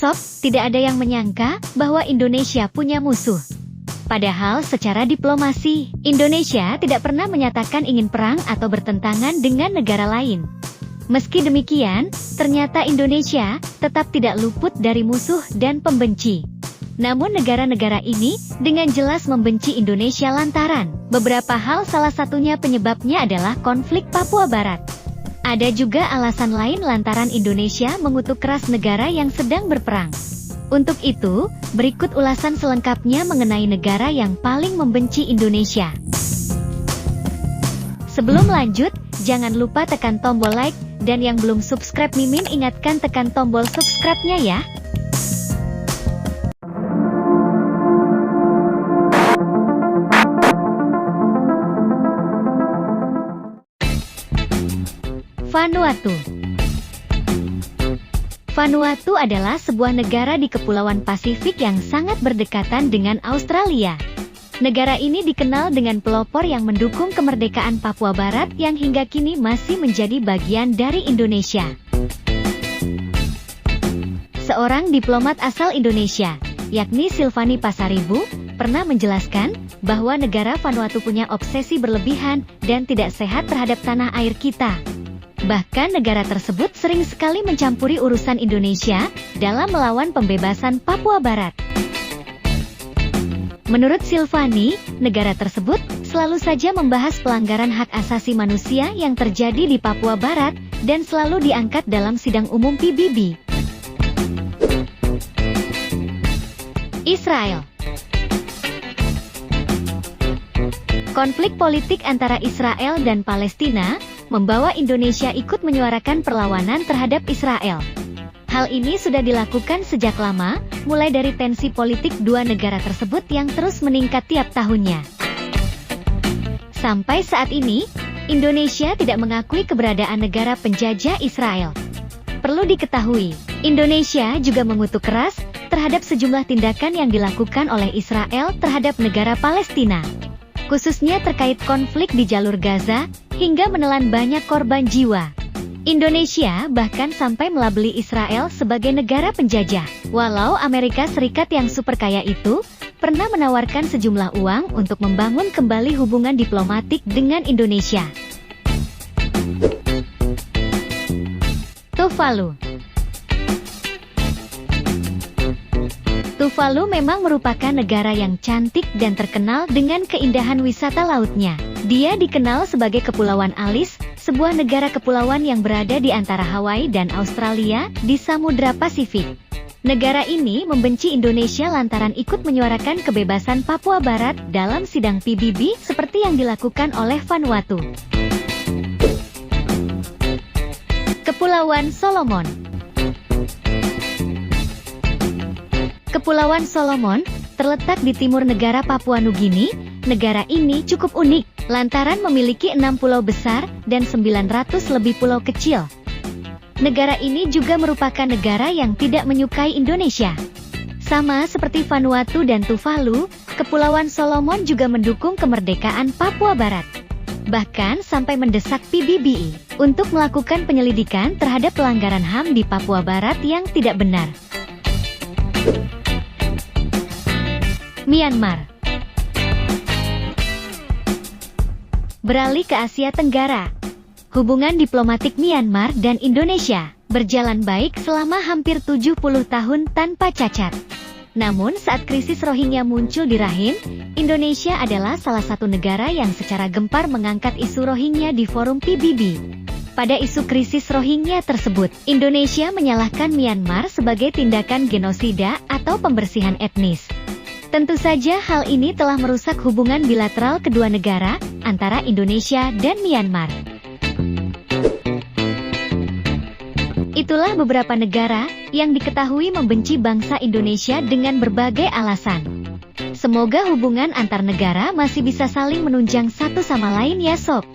Sob, tidak ada yang menyangka bahwa Indonesia punya musuh. Padahal secara diplomasi, Indonesia tidak pernah menyatakan ingin perang atau bertentangan dengan negara lain. Meski demikian, ternyata Indonesia tetap tidak luput dari musuh dan pembenci. Namun negara-negara ini dengan jelas membenci Indonesia lantaran beberapa hal, salah satunya penyebabnya adalah konflik Papua Barat. Ada juga alasan lain lantaran Indonesia mengutuk keras negara yang sedang berperang. Untuk itu, berikut ulasan selengkapnya mengenai negara yang paling membenci Indonesia. Sebelum lanjut, jangan lupa tekan tombol like, dan yang belum subscribe Mimin ingatkan tekan tombol subscribe-nya ya. Vanuatu. Vanuatu adalah sebuah negara di Kepulauan Pasifik yang sangat berdekatan dengan Australia. Negara ini dikenal dengan pelopor yang mendukung kemerdekaan Papua Barat yang hingga kini masih menjadi bagian dari Indonesia. Seorang diplomat asal Indonesia, yakni Silvani Pasaribu, pernah menjelaskan bahwa negara Vanuatu punya obsesi berlebihan dan tidak sehat terhadap tanah air kita. Bahkan negara tersebut sering sekali mencampuri urusan Indonesia dalam melawan pembebasan Papua Barat. Menurut Silvani, negara tersebut selalu saja membahas pelanggaran hak asasi manusia yang terjadi di Papua Barat dan selalu diangkat dalam sidang umum PBB. Israel. Konflik politik antara Israel dan Palestina membawa Indonesia ikut menyuarakan perlawanan terhadap Israel. Hal ini sudah dilakukan sejak lama, mulai dari tensi politik dua negara tersebut yang terus meningkat tiap tahunnya. Sampai saat ini, Indonesia tidak mengakui keberadaan negara penjajah Israel. Perlu diketahui, Indonesia juga mengutuk keras terhadap sejumlah tindakan yang dilakukan oleh Israel terhadap negara Palestina, khususnya terkait konflik di jalur Gaza, hingga menelan banyak korban jiwa. Indonesia bahkan sampai melabeli Israel sebagai negara penjajah, walau Amerika Serikat yang super kaya itu pernah menawarkan sejumlah uang untuk membangun kembali hubungan diplomatik dengan Indonesia. Tuvalu. Tuvalu memang merupakan negara yang cantik dan terkenal dengan keindahan wisata lautnya. Dia dikenal sebagai Kepulauan Alis, sebuah negara kepulauan yang berada di antara Hawaii dan Australia di Samudra Pasifik. Negara ini membenci Indonesia lantaran ikut menyuarakan kebebasan Papua Barat dalam sidang PBB seperti yang dilakukan oleh Vanuatu. Kepulauan Solomon. Kepulauan Solomon terletak di timur negara Papua Nugini. Negara ini cukup unik, lantaran memiliki 6 pulau besar dan 900 lebih pulau kecil. Negara ini juga merupakan negara yang tidak menyukai Indonesia. Sama seperti Vanuatu dan Tuvalu, Kepulauan Solomon juga mendukung kemerdekaan Papua Barat. Bahkan sampai mendesak PBB untuk melakukan penyelidikan terhadap pelanggaran HAM di Papua Barat yang tidak benar. Myanmar. Beralih ke Asia Tenggara. Hubungan diplomatik Myanmar dan Indonesia berjalan baik selama hampir 70 tahun tanpa cacat. Namun saat krisis Rohingya muncul di Rakhine, Indonesia adalah salah satu negara yang secara gempar mengangkat isu Rohingya di forum PBB. Pada isu krisis Rohingya tersebut, Indonesia menyalahkan Myanmar sebagai tindakan genosida atau pembersihan etnis. Tentu saja hal ini telah merusak hubungan bilateral kedua negara, antara Indonesia dan Myanmar. Itulah beberapa negara yang diketahui membenci bangsa Indonesia dengan berbagai alasan. Semoga hubungan antar negara masih bisa saling menunjang satu sama lain ya sob.